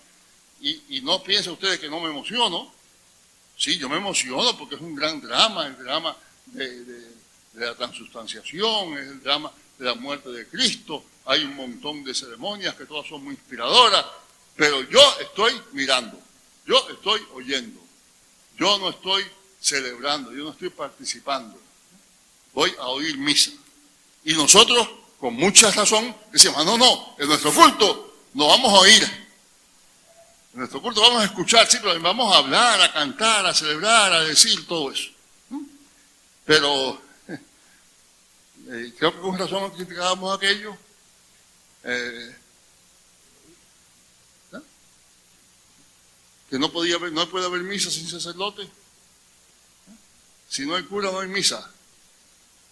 Y no piensen ustedes que no me emociono. Sí, yo me emociono porque es un gran drama, el drama de la transubstanciación, es el drama de la muerte de Cristo. Hay un montón de ceremonias que todas son muy inspiradoras. Pero yo estoy mirando, yo estoy oyendo, yo no estoy celebrando, yo no estoy participando. Voy a oír misa. Y nosotros, con mucha razón, decimos, no, en nuestro culto no vamos a oír. En nuestro culto vamos a escuchar, sí, pero vamos a hablar, a cantar, a celebrar, a decir todo eso. Pero creo que con razón criticábamos aquello. Que no puede haber misa sin sacerdote. Si no hay cura, no hay misa.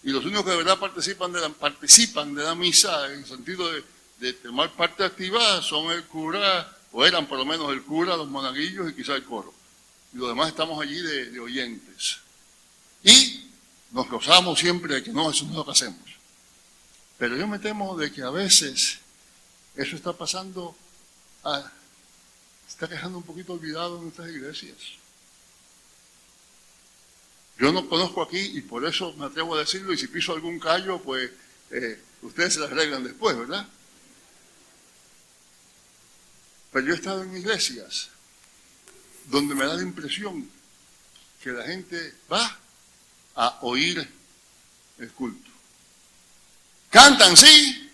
Y los únicos que de verdad participan de la misa, en el sentido de tomar parte activa, son el cura, o eran por lo menos el cura, los monaguillos y quizá el coro. Y los demás estamos allí de oyentes. Y nos gozamos siempre de que no, eso no es lo que hacemos. Pero yo me temo de que a veces eso está pasando está quedando un poquito olvidado en nuestras iglesias. Yo no conozco aquí y por eso me atrevo a decirlo, y si piso algún callo, pues ustedes se las arreglan después, ¿verdad? Pero yo he estado en iglesias donde me da la impresión que la gente va a oír el culto. Cantan, sí,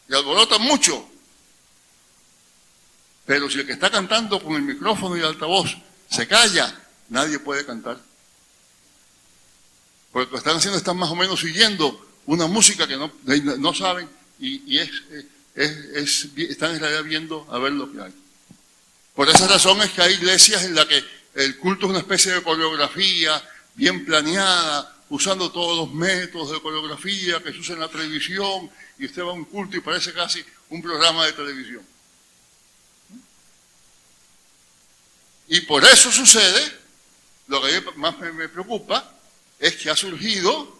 y alborotan mucho. Pero si el que está cantando con el micrófono y el altavoz se calla, nadie puede cantar. Porque lo que están haciendo están más o menos siguiendo una música que no saben y están en realidad viendo a ver lo que hay. Por esa razón es que hay iglesias en las que el culto es una especie de coreografía bien planeada, usando todos los métodos de coreografía que se usan en la televisión, y usted va a un culto y parece casi un programa de televisión. Y por eso sucede, lo que más me preocupa, es que ha surgido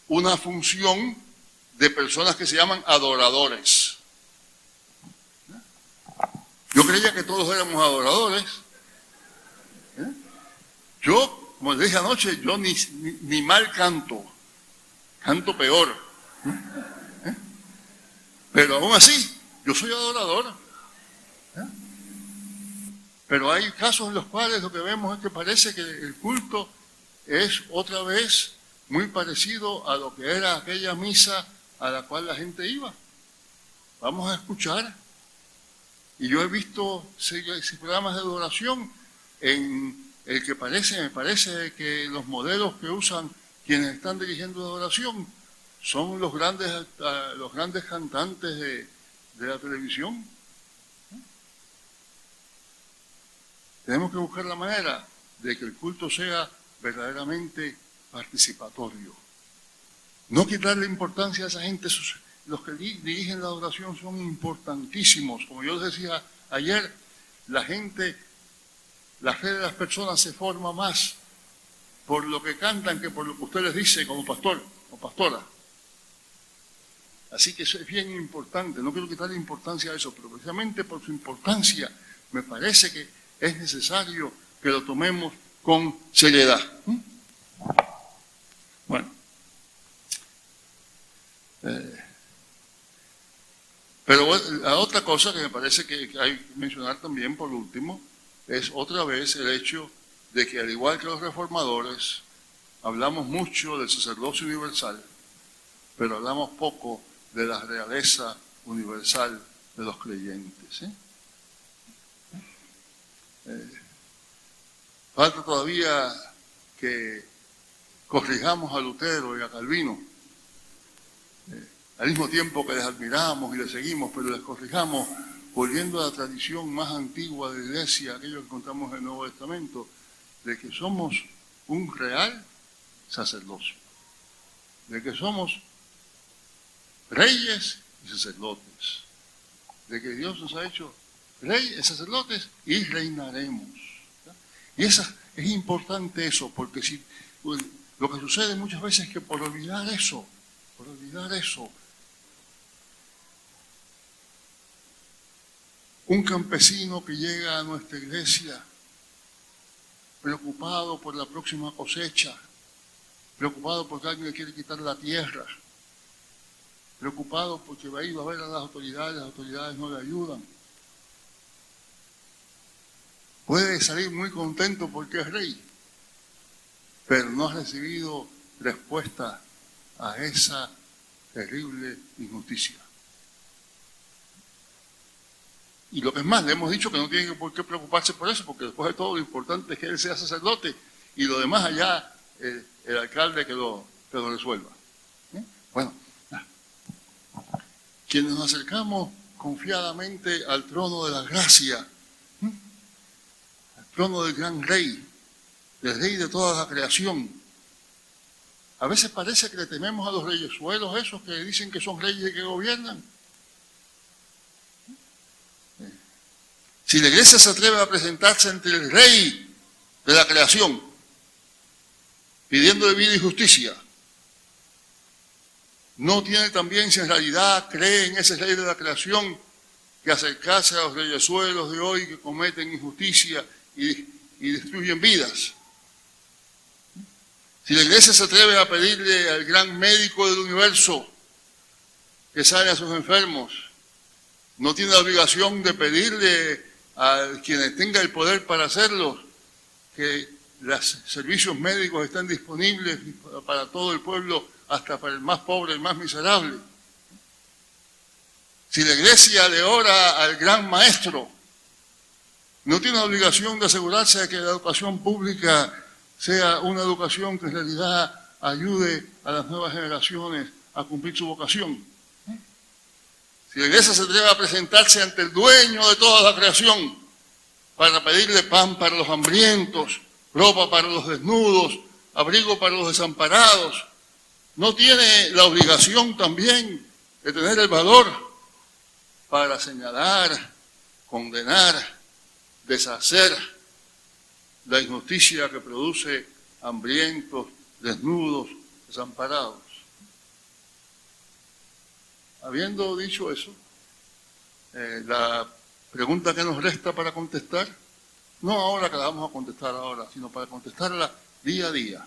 una función de personas que se llaman adoradores. Yo creía que todos éramos adoradores. Yo, como les dije anoche, yo ni mal canto peor. Pero aún así, yo soy adorador. Pero hay casos en los cuales lo que vemos es que parece que el culto es otra vez muy parecido a lo que era aquella misa a la cual la gente iba. Vamos a escuchar. Y yo he visto programas de adoración en el que me parece que los modelos que usan quienes están dirigiendo la adoración son los grandes cantantes de la televisión. Tenemos que buscar la manera de que el culto sea verdaderamente participatorio. No quitarle importancia a esa gente. Los que dirigen la adoración son importantísimos. Como yo les decía ayer, la fe de las personas se forma más por lo que cantan que por lo que usted les dice como pastor o pastora. Así que eso es bien importante. No quiero quitarle importancia a eso, pero precisamente por su importancia me parece que es necesario que lo tomemos con seriedad. Bueno. Pero la otra cosa que me parece que hay que mencionar también, por último, es otra vez el hecho de que, al igual que los reformadores, hablamos mucho del sacerdocio universal, pero hablamos poco de la realeza universal de los creyentes. Falta todavía que corrijamos a Lutero y a Calvino, al mismo tiempo que les admiramos y les seguimos, pero les corrijamos volviendo a la tradición más antigua de la Iglesia, aquello que encontramos en el Nuevo Testamento, de que somos un real sacerdocio, de que somos reyes y sacerdotes, de que Dios nos ha hecho reyes, sacerdotes y reinaremos. Y es importante eso, porque lo que sucede muchas veces es que por olvidar eso, un campesino que llega a nuestra iglesia preocupado por la próxima cosecha, preocupado porque alguien le quiere quitar la tierra, preocupado porque va a ir a ver a las autoridades no le ayudan. Puede salir muy contento porque es rey, pero no ha recibido respuesta a esa terrible injusticia. Y lo que es más, le hemos dicho que no tiene por qué preocuparse por eso, porque después de todo lo importante es que él sea sacerdote y lo demás allá el alcalde que lo resuelva. Bueno, quienes nos acercamos confiadamente al trono de la gracia, al trono del gran rey, del rey de toda la creación, a veces parece que le tememos a los reyesuelos esos que dicen que son reyes y que gobiernan. Si la iglesia se atreve a presentarse ante el rey de la creación, pidiéndole vida y justicia, no tiene también, si en realidad cree en ese rey de la creación, que acercarse a los reyesuelos de hoy que cometen injusticia y destruyen vidas. Si la iglesia se atreve a pedirle al gran médico del universo que sane a sus enfermos, no tiene la obligación de pedirle a quienes tenga el poder para hacerlo que los servicios médicos estén disponibles para todo el pueblo, hasta para el más pobre, el más miserable. Si la iglesia le ora al gran maestro, no tiene la obligación de asegurarse de que la educación pública sea una educación que en realidad ayude a las nuevas generaciones a cumplir su vocación. Si la iglesia se atreve a presentarse ante el dueño de toda la creación para pedirle pan para los hambrientos, ropa para los desnudos, abrigo para los desamparados, no tiene la obligación también de tener el valor para señalar, condenar, deshacer la injusticia que produce hambrientos, desnudos, desamparados. Habiendo dicho eso, la pregunta que nos resta para contestar, no ahora que la vamos a contestar ahora, sino para contestarla día a día,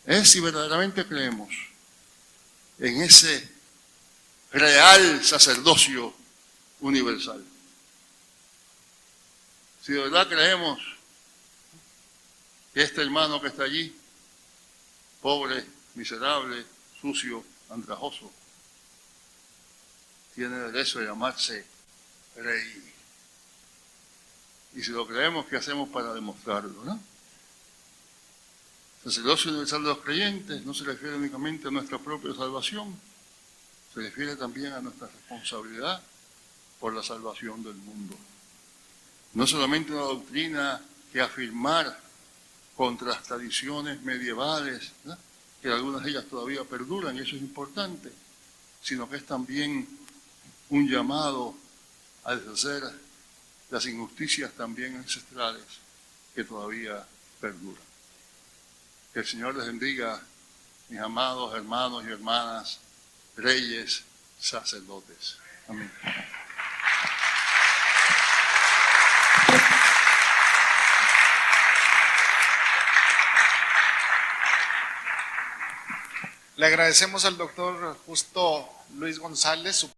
es si verdaderamente creemos en ese real sacerdocio universal. Si de verdad creemos que este hermano que está allí, pobre, miserable, sucio, andrajoso, tiene derecho a llamarse rey. Y si lo creemos, ¿qué hacemos para demostrarlo, no? sacerdocio universal de los creyentes no se refiere únicamente a nuestra propia salvación, se refiere también a nuestra responsabilidad por la salvación del mundo. No solamente una doctrina que afirmar contra las tradiciones medievales, ¿no?, que algunas de ellas todavía perduran, y eso es importante, sino que es también un llamado a deshacer las injusticias también ancestrales que todavía perduran. Que el Señor les bendiga, mis amados hermanos y hermanas, reyes, sacerdotes. Amén. Le agradecemos al doctor Justo Luis González su